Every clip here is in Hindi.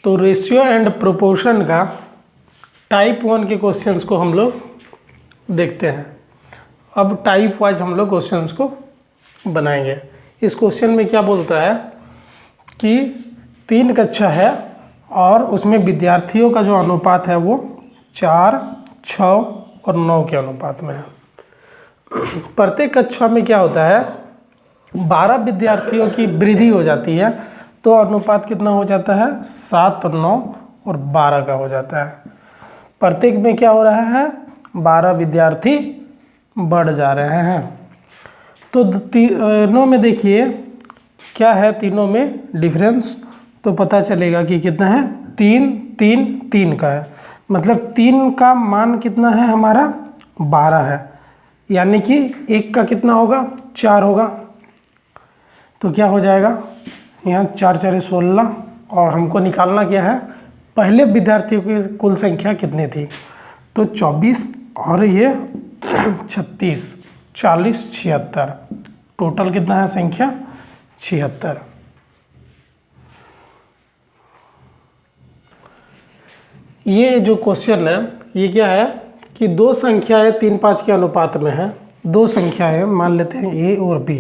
तो रेशियो एंड प्रोपोर्शन का टाइप 1 के क्वेश्चंस को हम लोग देखते हैं। अब टाइप वाइज हम लोग क्वेश्चंस को बनाएंगे। इस क्वेश्चन में क्या बोलता है कि 3 कक्षा है और उसमें विद्यार्थियों का जो अनुपात है वो 4, 6 और 9 के अनुपात में है। प्रत्येक कक्षा में क्या होता है, 12 विद्यार्थियों की वृद्धि हो जाती है, तो अनुपात कितना हो जाता है, 7, 9 और 12 का हो जाता है। प्रत्येक में क्या हो रहा है, 12 विद्यार्थी बढ़ जा रहे हैं। तो तीनों में देखिए क्या है, तीनों में डिफरेंस, तो पता चलेगा कि कितना है, 3, 3, 3 का है। मतलब 3 का मान कितना है हमारा, 12 है, यानी कि 1 का कितना होगा, 4 होगा। तो क्या हो जाएगा, यहाँ 4, 4 16 और हमको निकालना क्या है, पहले विद्यार्थियों की कुल संख्या कितनी थी, तो 24 और ये 36, 40, 76, टोटल कितना है संख्या, 76। ये जो क्वेश्चन है ये क्या है कि दो संख्याएं 3, 5 के अनुपात में है। दो संख्याएं मान लेते हैं ए और बी,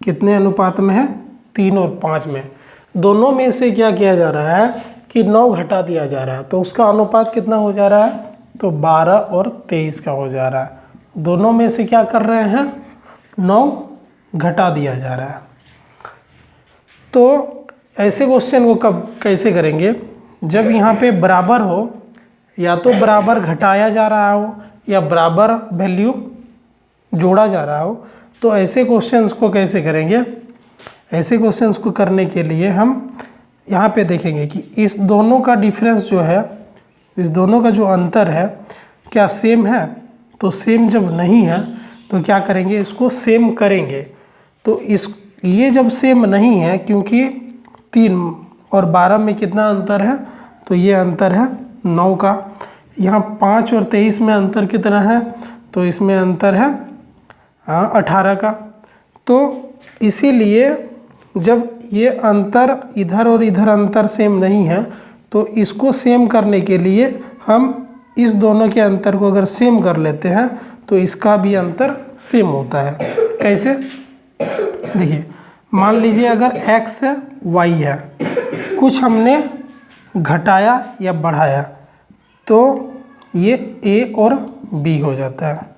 कितने अनुपात में है, 3 और 5 में। दोनों में से क्या किया जा रहा है कि 9 घटा दिया जा रहा है, तो उसका अनुपात कितना हो जा रहा है, तो 12 और 23 का हो जा रहा है। दोनों में से क्या कर रहे हैं, 9 घटा दिया जा रहा है। तो ऐसे क्वेश्चन को कब कैसे करेंगे, जब यहाँ पे बराबर हो, या तो बराबर घटाया जा रहा हो या बराबर वैल्यू जोड़ा जा रहा हो। तो ऐसे क्वेश्चंस को कैसे करेंगे, ऐसे क्वेश्चंस को करने के लिए हम यहाँ पे देखेंगे कि इस दोनों का डिफरेंस जो है, इस दोनों का जो अंतर है क्या सेम है। तो सेम जब नहीं है तो क्या करेंगे, इसको सेम करेंगे। तो ये जब सेम नहीं है, क्योंकि 3 और 12 में कितना अंतर है, तो ये अंतर है 9 का। यहाँ 5 और 23 में अंतर कितना है, तो इसमें अंतर है 18 का। तो इसीलिए जब ये अंतर इधर और इधर अंतर सेम नहीं है, तो इसको सेम करने के लिए हम इस दोनों के अंतर को अगर सेम कर लेते हैं तो इसका भी अंतर सेम होता है। कैसे, देखिए मान लीजिए अगर x है, y है, कुछ हमने घटाया या बढ़ाया, तो ये a और b हो जाता है।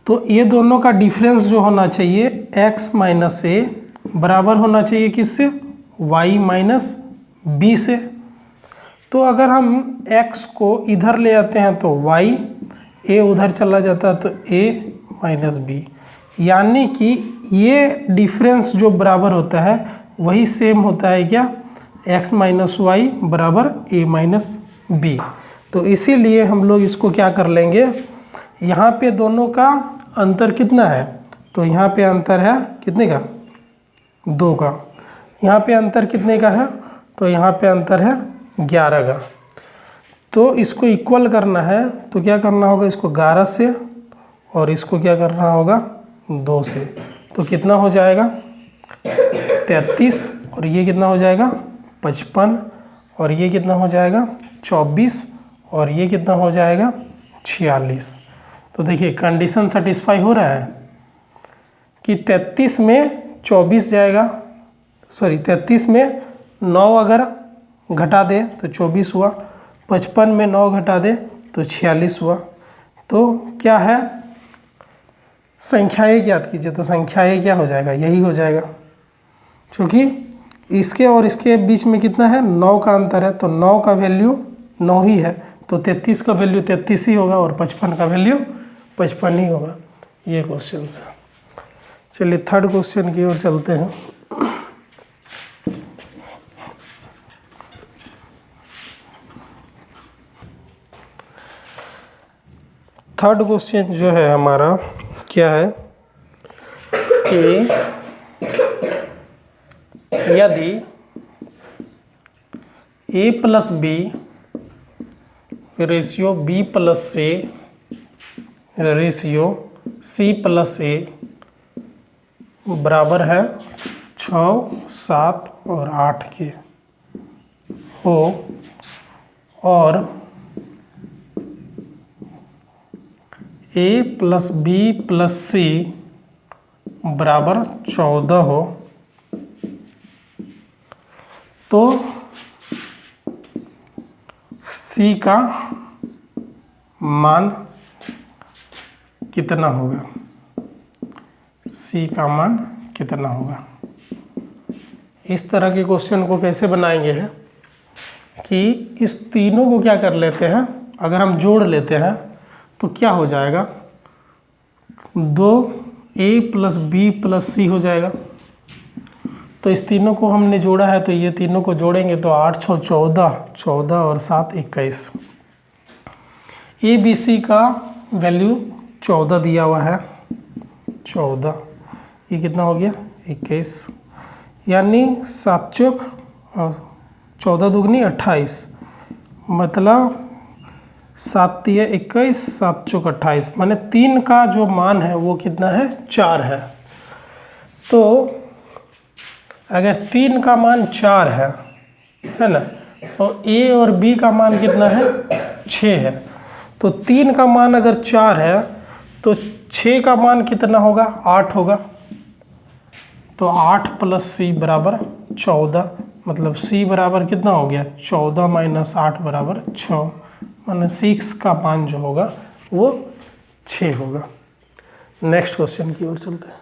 तो ये दोनों का डिफरेंस जो होना चाहिए, x माइनस a बराबर होना चाहिए किससे, y माइनस b से। तो अगर हम x को इधर ले आते हैं तो y, a उधर चला जाता है तो a माइनस b, यानी कि ये डिफरेंस जो बराबर होता है वही सेम होता है क्या, x माइनस वाई बराबर a माइनस बी। तो इसीलिए हम लोग इसको क्या कर लेंगे, यहाँ पे दोनों का अंतर कितना है, तो यहाँ पे अंतर है कितने का, 2 का। यहाँ पे अंतर कितने का है, तो यहाँ पे अंतर है 11 का। तो इसको इक्वल करना है तो क्या करना होगा, इसको 11 से और इसको क्या करना होगा, 2 से। तो कितना हो जाएगा 33, और ये कितना हो जाएगा 55, और ये कितना हो जाएगा 24, और ये कितना हो जाएगा 46। तो देखिए कंडीशन सेटिस्फाई हो रहा है कि 33 में 24 जाएगा, सॉरी 33 में 9 अगर घटा दे तो 24 हुआ, 55 में 9 घटा दे तो 46 हुआ। तो क्या है, संख्याएं ज्ञात कीजिए, तो संख्याएं क्या हो जाएगा, यही हो जाएगा। क्योंकि इसके और इसके बीच में कितना है, 9 का अंतर है, तो 9 का वैल्यू 9 ही है, तो 33 का वैल्यू 33 ही होगा और 55 का वैल्यू 55 ही होगा। ये क्वेश्चन है। चलिए थर्ड क्वेश्चन की ओर चलते हैं। थर्ड क्वेश्चन जो है हमारा क्या है कि यदि a plus b ratio b plus c ratio c plus a बराबर है 6, 7 और 8 के हो, और a प्लस बी प्लस सी बराबर 14 हो तो c का मान कितना होगा? c का मान कितना होगा? इस तरह के क्वेश्चन को कैसे बनाएंगे है कि इस तीनों को क्या कर लेते हैं, अगर हम जोड़ लेते हैं तो क्या हो जाएगा, 2a प्लस बी प्लस सी हो जाएगा। तो इस तीनों को हमने जोड़ा है तो ये तीनों को जोड़ेंगे तो 8 6 14, 14 और 7 21। ए बी सी का वैल्यू 14 दिया हुआ है, 14, ये कितना हो गया 21, यानी 7 चौक 14 दूगनी 28, मतलब 7 तिया 21, 7 चौक 28, माने 3 का जो मान है वो कितना है 4 है। तो अगर 3 का मान 4 है ना, और ए और बी का मान कितना है 6 है, तो 3 का मान अगर 4 है तो 6 का मान कितना होगा 8 होगा। तो 8 प्लस सी बराबर 14, मतलब सी बराबर कितना हो गया 14 माइनस 8 बराबर 6, माने 6 का मान जो होगा वो 6 होगा। नेक्स्ट क्वेश्चन की ओर चलते हैं।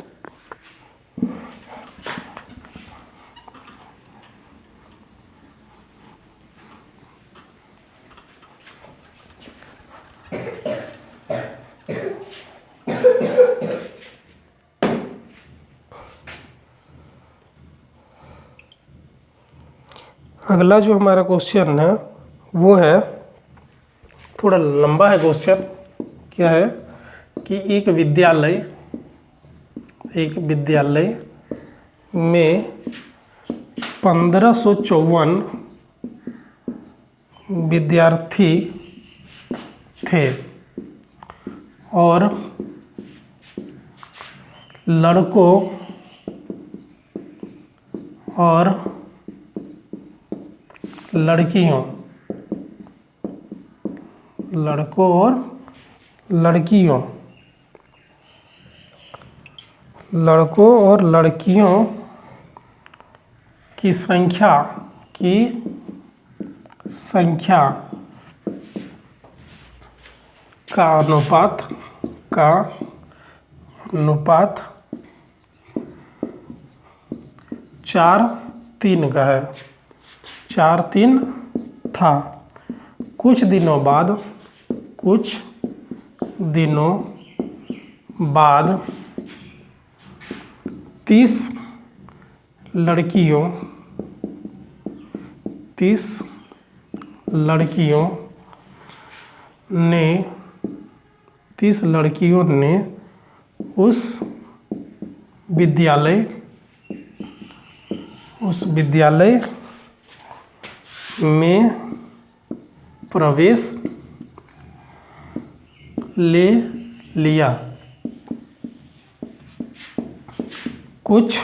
अगला जो हमारा क्वेश्चन है वो है, थोड़ा लंबा है क्वेश्चन। क्या है कि एक विद्यालय में 1554 विद्यार्थी थे और लड़कों और लड़कियों की संख्या का अनुपात 4:3 का है, 4:3 था। कुछ दिनों बाद 30 लड़कियों ने उस विद्यालय में प्रवेश ले लिया। कुछ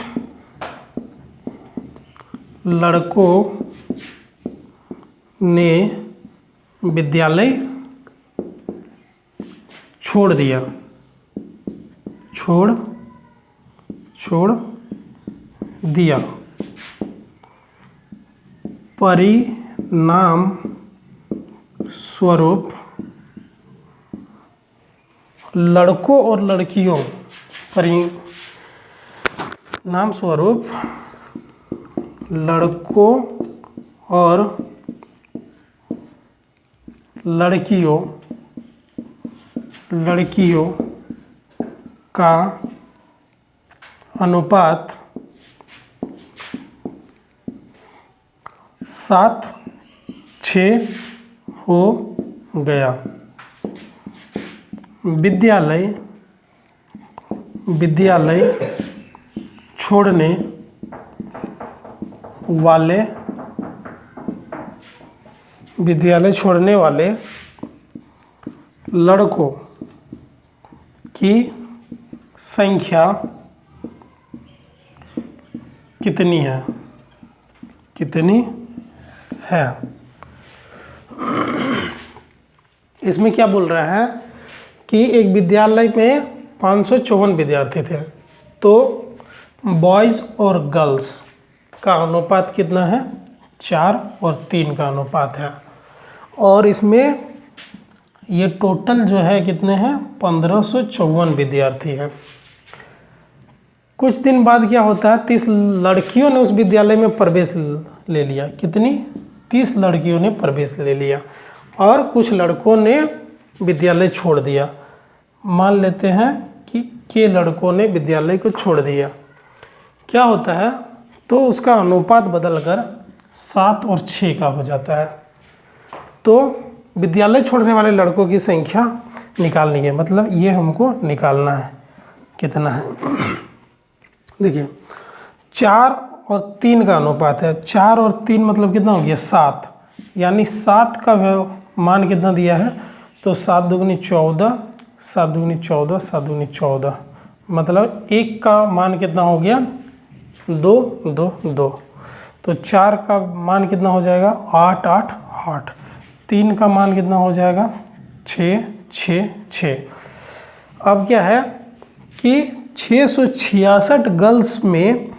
लड़कों ने विद्यालय छोड़ दिया। परिणाम स्वरूप लड़कों और लड़कियों लड़कियों का अनुपात 7:6 हो गया। विद्यालय छोड़ने वाले लड़कों की संख्या कितनी है? इसमें क्या बोल रहा है कि एक विद्यालय में 554 विद्यार्थी थे, तो बॉयज़ और गर्ल्स का अनुपात कितना है? 4 और 3 का अनुपात है। और इसमें ये टोटल जो है कितने हैं? 1554 विद्यार्थी हैं। कुछ दिन बाद क्या होता है, 30 लड़कियों ने उस विद्यालय में प्रवेश ले लिया। कितनी? 30 लड़कियों ने प्रवेश ले लिया और कुछ लड़कों ने विद्यालय छोड़ दिया। मान लेते हैं कि के लड़कों ने विद्यालय को छोड़ दिया। क्या होता है, तो उसका अनुपात बदलकर 7 और 6 का हो जाता है। तो विद्यालय छोड़ने वाले लड़कों की संख्या निकालनी है, मतलब ये हमको निकालना है कितना है। देखिए 4 और 3 का अनुपात है। 4 और 3 मतलब कितना हो गया? 7। यानी 7 का मान कितना दिया है? तो 7 दूनी 14, 7 दूनी 14, 7 दूनी 14, मतलब 1 का मान कितना हो गया? 2, 2, 2। तो 4 का मान कितना हो जाएगा? 8, 8, 8। 3 का मान कितना हो जाएगा? 6, 6, 6। अब क्या है कि 666 गर्ल्स में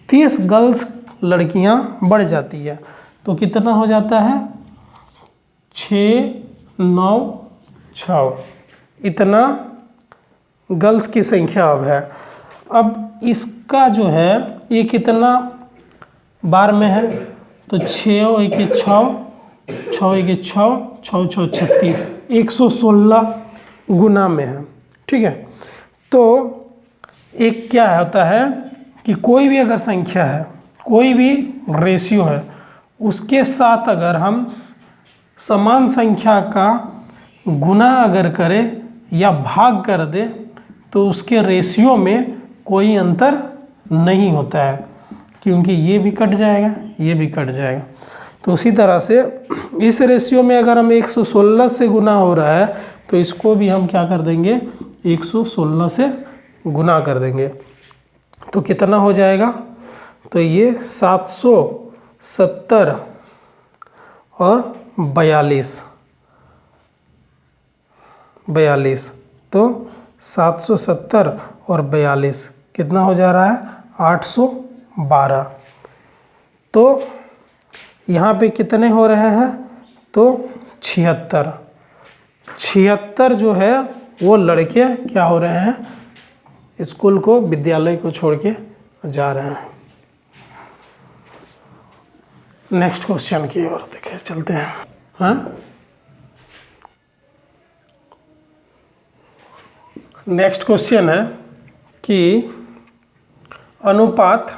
30 गर्ल्स लड़कियां बढ़ जाती है, तो कितना हो जाता है? 6, 9, 6। इतना गर्ल्स की संख्या अब है। अब इसका जो है ये कितना बार में है? तो 6 और 1 6, 6 1 6, 6 6 36, 116 गुना में है। ठीक है, तो एक क्या होता है कि कोई भी अगर संख्या है, कोई भी रेशियो है, उसके साथ अगर हम समान संख्या का गुना अगर करें या भाग कर दें तो उसके रेशियो में कोई अंतर नहीं होता है, क्योंकि ये भी कट जाएगा, ये भी कट जाएगा। तो उसी तरह से इस रेशियो में अगर हम 116 से गुना हो रहा है तो इसको भी हम क्या कर देंगे? 116 से गुना कर देंगे। तो कितना हो जाएगा? तो ये 770 और 42। तो 770 और 42 कितना हो जा रहा है? 812। तो यहाँ पे कितने हो रहे हैं? तो 76 जो है वो लड़के क्या हो रहे हैं? स्कूल को, विद्यालय को छोड़ के जा रहे हैं। नेक्स्ट क्वेश्चन की ओर देखें, चलते हैं। हाँ, नेक्स्ट क्वेश्चन है कि अनुपात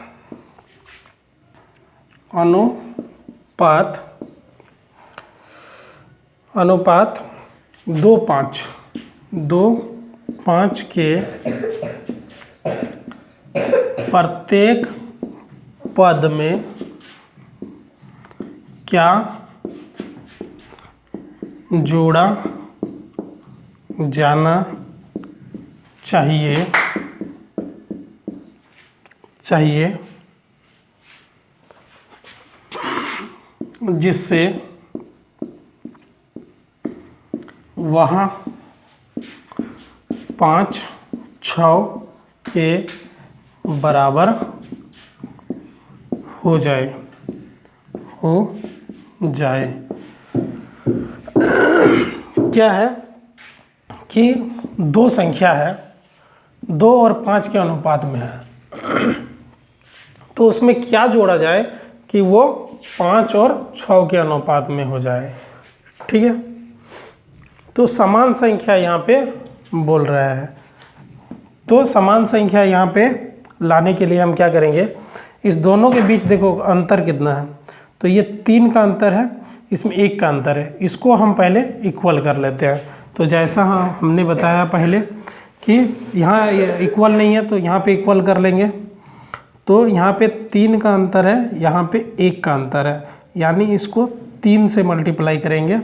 2:5 के प्रत्येक पद में क्या जोड़ा जाना चाहिए जिससे वहाँ 5 6 के बराबर हो जाए। क्या है कि दो संख्या है, 2 और 5 के अनुपात में है, तो उसमें क्या जोड़ा जाए कि वो 5 और 6 के अनुपात में हो जाए। ठीक है, तो समान संख्या यहाँ पे बोल रहा है। तो समान संख्या यहाँ पे लाने के लिए हम क्या करेंगे? इस दोनों के बीच देखो अंतर कितना है, तो ये 3 का अंतर है, इसमें 1 का अंतर है। इसको हम पहले इक्वल कर लेते हैं। तो जैसा हमने बताया पहले कि यहाँ इक्वल नहीं है तो यहाँ पे इक्वल कर लेंगे। तो यहाँ पे 3 का अंतर है, यहाँ पे 1 का अंतर है, यानी इसको 3 से मल्टीप्लाई करेंगे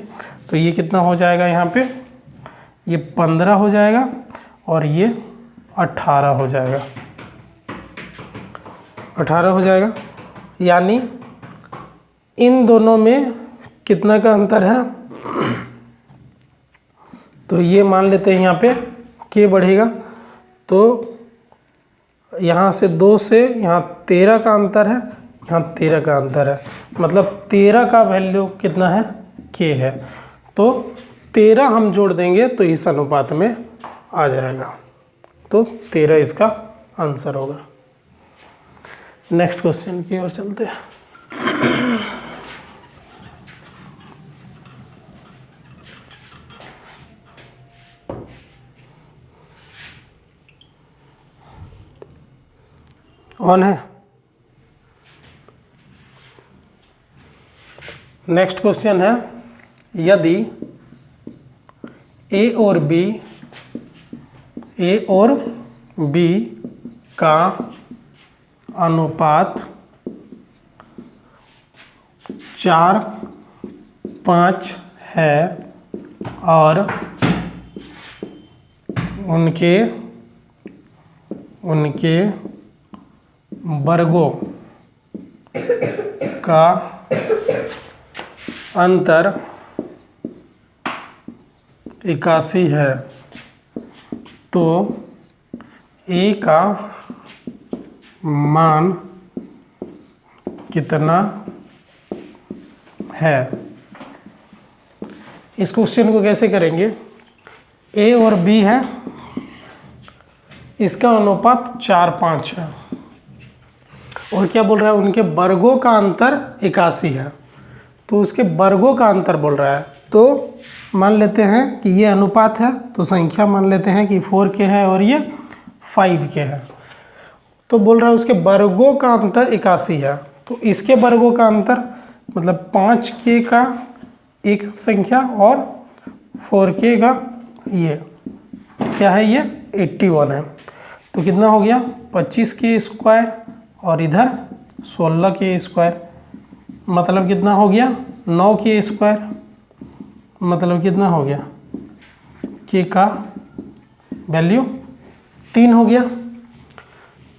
तो ये कितना हो जाएगा? यहाँ पे ये 15 हो जाएगा और ये 18 हो जाएगा। 18 हो जाएगा, यानी इन दोनों में कितना का अंतर है? तो ये मान लेते हैं यहाँ पे k बढ़ेगा, तो यहाँ से 2 से यहाँ 13 का अंतर है, यहाँ 13 का अंतर है, मतलब 13 का वैल्यू कितना है, k है। तो 13 हम जोड़ देंगे तो इस अनुपात में आ जाएगा, तो 13 इसका आंसर होगा। नेक्स्ट क्वेश्चन की ओर चलते हैं। ऑन है। नेक्स्ट क्वेश्चन है, यदि ए और बी का अनुपात 4:5 है और उनके वर्गों का अंतर 81 है, तो a का मान कितना है। इस क्वेश्चन को कैसे करेंगे, a और b है, इसका अनुपात 4:5 है और क्या बोल रहा है, उनके वर्गों का अंतर 81 है, तो उसके वर्गों का अंतर बोल रहा है। तो मान लेते हैं कि ये अनुपात है, तो संख्या मान लेते हैं कि 4k है और ये 5k है। तो बोल रहा है उसके वर्गों का अंतर 81 है, तो इसके वर्गों का अंतर मतलब 5k का एक संख्या और 4k का ये क्या है, ये 81 है। तो कितना हो गया, 25k स्क्वायर और इधर 16k स्क्वायर, मतलब कितना हो गया, 9k स्क्वायर, मतलब कितना हो गया, k का वैल्यू 3 हो गया।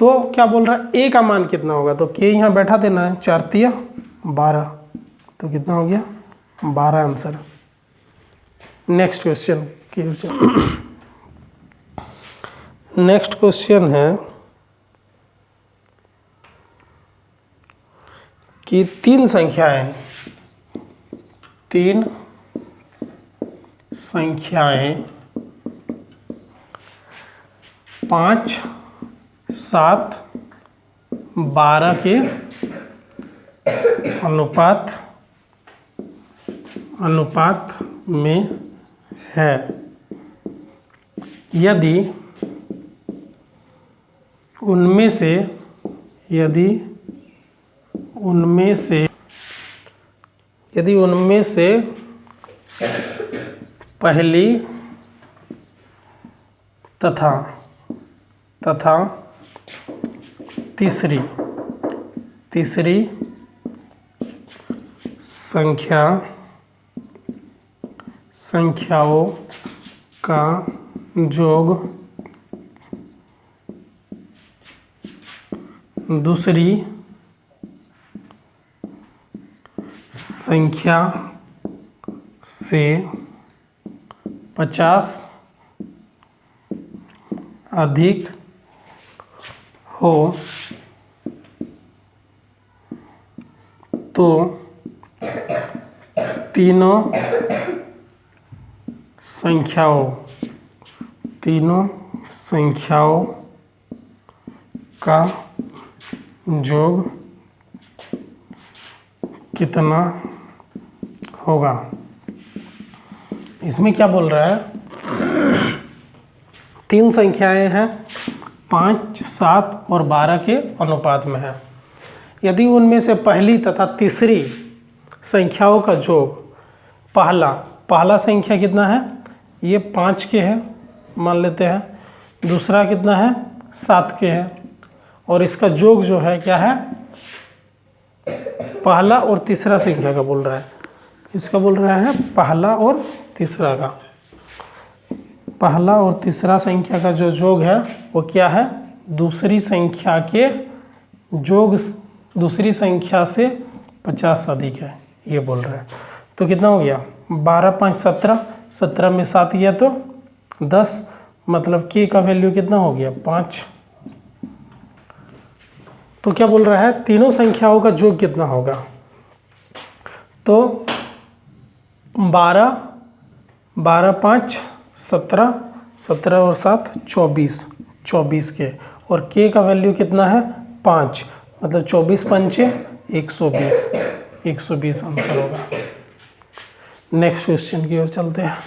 तो क्या बोल रहा है, a का मान कितना होगा, तो k यहाँ बैठा देना है, 4 तिया 12, तो कितना हो गया 12 आंसर। नेक्स्ट क्वेश्चन की ओर चलते। नेक्स्ट क्वेश्चन है कि 3 संख्याएं 5, 7, 12 के अनुपात में है। यदि उनमें से पहली तथा तीसरी संख्याओं का योग दूसरी संख्या से 50 अधिक हो तो तीनों संख्याओं का योग कितना होगा। इसमें क्या बोल रहा है, 3 संख्याएं हैं 5, 7 और 12 के अनुपात में है। यदि उनमें से पहली तथा तीसरी संख्याओं का योग, पहला संख्या कितना है, ये 5 के है मान लेते हैं, दूसरा कितना है 7 के है, और इसका योग जो है क्या है, पहला और तीसरा संख्या का बोल रहा है। इसका बोल रहा है पहला और तीसरा का, पहला और तीसरा संख्या का जो योग है वो क्या है, दूसरी संख्या के योग दूसरी संख्या से 50 अधिक है, ये बोल रहा है। तो कितना हो गया 12 5 17, 17 में 7 गया तो 10, मतलब k का वैल्यू कितना हो गया 5। तो क्या बोल रहा है तीनों संख्याओं का योग कितना होगा, तो 12 12 5 17, 17 और 7 24, 24 के, और k का वैल्यू कितना है 5, मतलब 24 पंचे 120, 120 आंसर होगा। नेक्स्ट क्वेश्चन की ओर चलते हैं।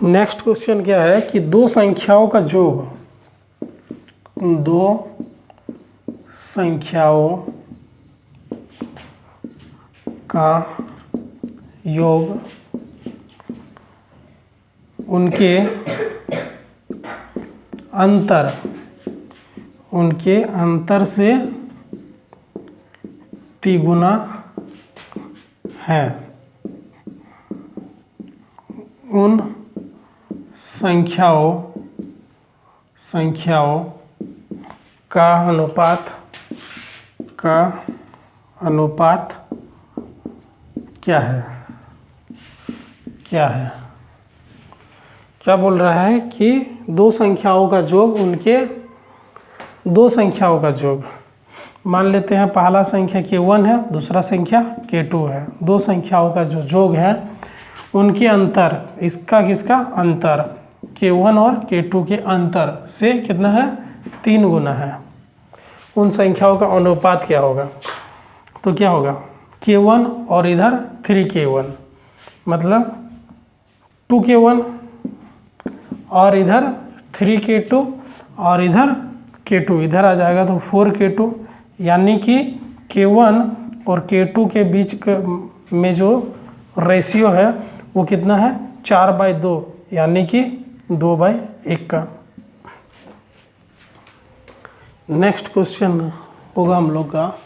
नेक्स्ट क्वेश्चन क्या है कि दो संख्याओं का योग, दो संख्याओं का योग उनके अंतर से तिगुना है। उन संख्याओं का अनुपात क्या है, क्या बोल रहा है कि दो संख्याओं का योग, उनके दो संख्याओं का योग, मान लेते हैं पहला संख्या k1 है, दूसरा संख्या k2 है। दो संख्याओं का जो योग है उनके अंतर, इसका किसका अंतर, k1 और k2 के अंतर से कितना है 3 गुना है। उन संख्याओं का अनुपात क्या होगा, तो क्या होगा k1 और इधर 3k1, मतलब 2k1 और इधर 3k2 और इधर k2, इधर आ जाएगा तो 4k2, यानी कि k1 और k2 के बीच में जो रेशियो है वो कितना है 4/2, यानी कि 2/1 का। नेक्स्ट क्वेश्चन होगा हम लोग का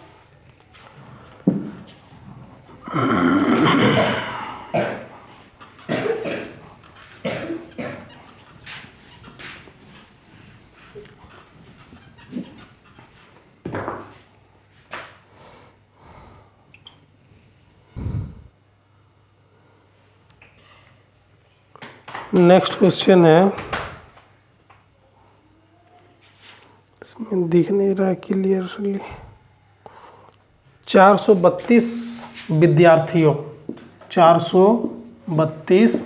नेक्स्ट क्वेश्चन है, इसमें दिख नहीं रहा क्लियरली, 432 विद्यार्थियों 432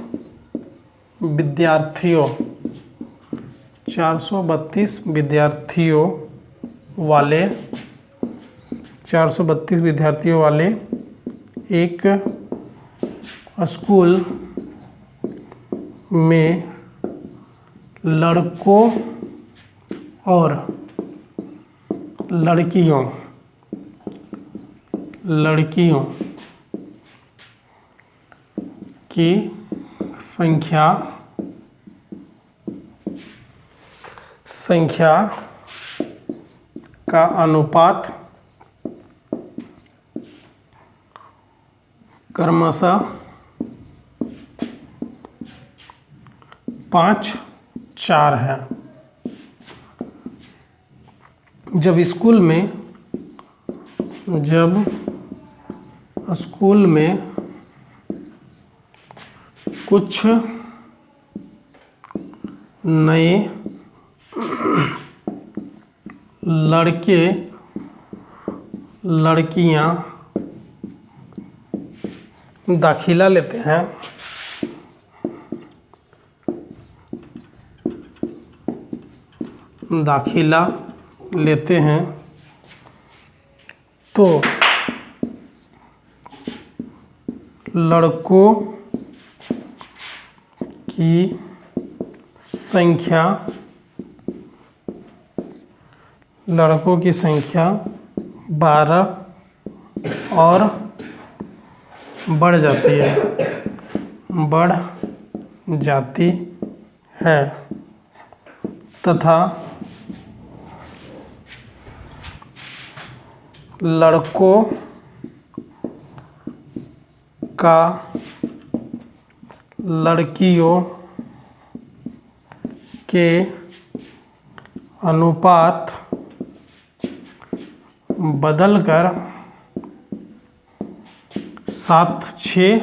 विद्यार्थियों वाले एक स्कूल में लड़कों और लड़कियों की संख्या का अनुपात क्रमशः 5:4 है। जब स्कूल में कुछ नए लड़के लड़कियां दाखिला लेते हैं तो लड़कों की संख्या 12 और बढ़ जाती है तथा लड़कों का लड़कियों के अनुपात बदलकर 7:6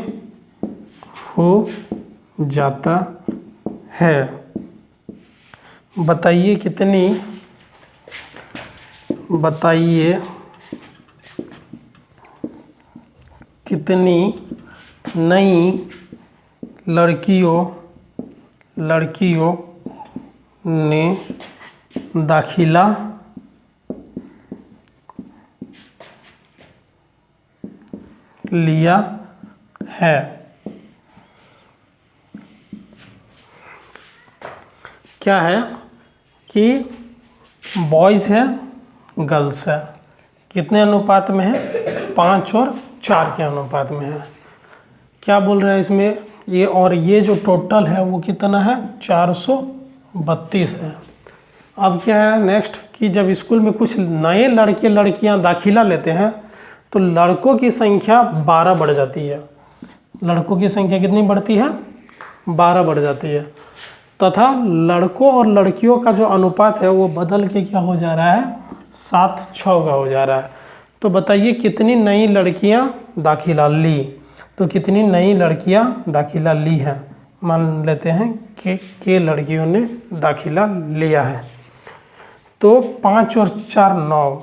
हो जाता है। बताइए कितनी नई लड़कियों ने दाखिला लिया है। क्या है कि बॉयज़ है, गर्ल्स है, कितने अनुपात में है? 5 और 4 के अनुपात में है। क्या बोल रहा है इसमें? ये और ये जो टोटल है वो कितना है? 432 है। अब क्या है नेक्स्ट कि जब स्कूल में कुछ नए लड़के लड़कियां दाखिला लेते हैं तो लड़कों की संख्या 12 बढ़ जाती है। लड़कों की संख्या कितनी बढ़ती है? 12 बढ़ जाती है। तथा लड़कों और लड़कियों का जो अनुपात है वो बदल के क्या हो जा रहा है? 7:6 का हो जा रहा है। तो बताइए कितनी नई लड़कियां दाखिला ली? तो कितनी नई लड़कियां दाखिला ली हैं? मान लेते हैं कि लड़कियों ने दाखिला लिया है। तो 5 और 4 9,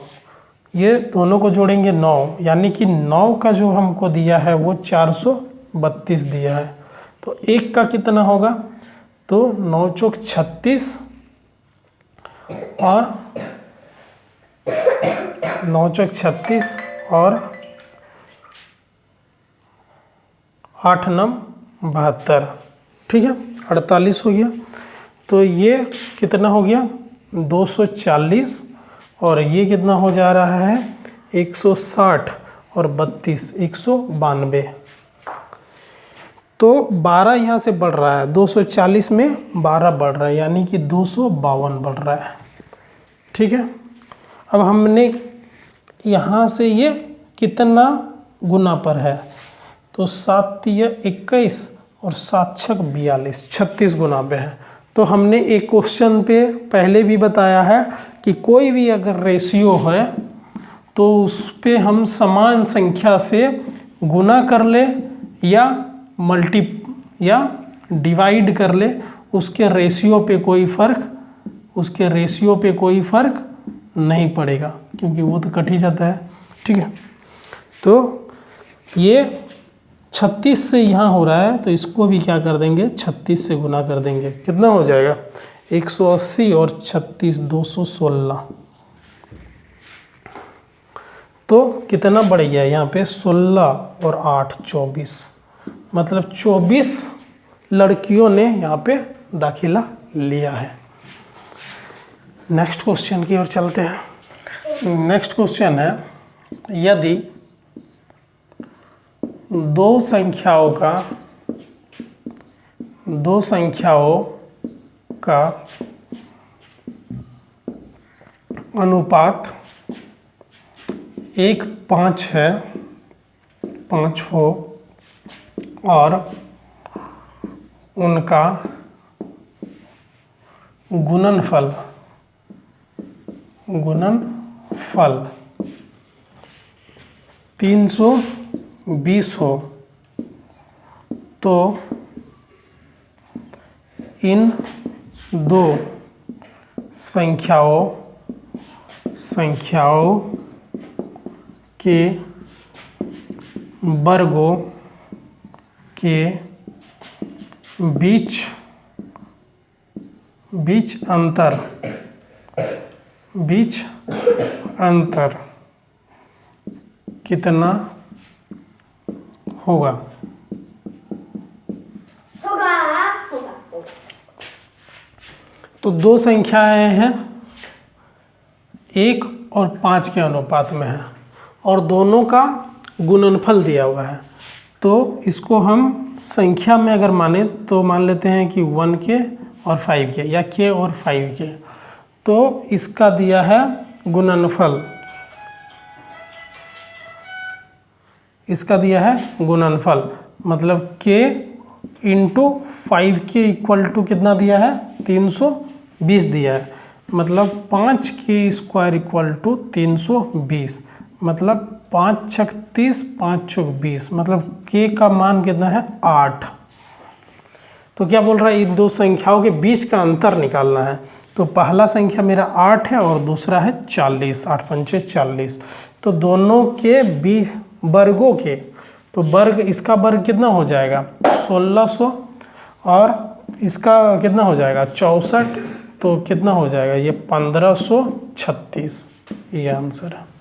ये दोनों को जोड़ेंगे 9, यानी कि 9 का जो हमको दिया है वो 432 दिया है। तो 1 का कितना होगा? तो 9 चौक 36 और 9 चौक 36 और 8 9 72, ठीक है, 48 हो गया। तो ये कितना हो गया? 240 और ये कितना हो जा रहा है? 160 और 32 192। तो 12 यहाँ से बढ़ रहा है, 240 में 12 बढ़ रहा है, यानी कि 252 बढ़ रहा है, ठीक है। अब हमने यहाँ से ये कितना गुना पर है? तो 7 तिया 21 और 7 छक 42, 36 गुना पे है। तो हमने एक क्वेश्चन पे पहले भी बताया है कि कोई भी अगर रेशियो है तो उस पे हम समान संख्या से गुना कर ले या डिवाइड कर ले, उसके रेशियो पे कोई फ़र्क नहीं पड़ेगा, क्योंकि वो तो कट ही जाता है, ठीक है। तो ये 36 से यहाँ हो रहा है तो इसको भी क्या कर देंगे? 36 से गुना कर देंगे। कितना हो जाएगा? 180 और 36 216। तो कितना बढ़ गया यहाँ पे? 16 और 8 24, मतलब 24 लड़कियों ने यहाँ पे दाखिला लिया है। नेक्स्ट क्वेश्चन की ओर चलते हैं। नेक्स्ट क्वेश्चन है, यदि दो संख्याओं का अनुपात 1:5 है, 5 हो और उनका गुणनफल 320 हो, तो इन दो संख्याओं के वर्गों के बीच अंतर कितना होगा? तो दो संख्याएं हैं, 1 और 5 के अनुपात में है और दोनों का गुणनफल दिया हुआ है। तो इसको हम संख्या में अगर माने तो मान लेते हैं कि 1 के और 5 के, या k और 5 के। तो इसका दिया है गुणनफल इसका दिया है गुणनफल, मतलब k into 5k equal to कितना दिया है 320 दिया है, मतलब 5k² इक्वल टू 320, मतलब 5 छक 30 5 चौक 20, मतलब k का मान कितना है 8। तो क्या बोल रहा है, इन दो संख्याओं के बीच का अंतर निकालना है। तो पहला संख्या मेरा 8 है और दूसरा है 40, 8 पंचे 40। तो दोनों के बीच वर्गों के, तो वर्ग, इसका वर्ग कितना हो जाएगा 1600 और इसका कितना हो जाएगा 64, तो कितना हो जाएगा ये 1536, ये आंसर है।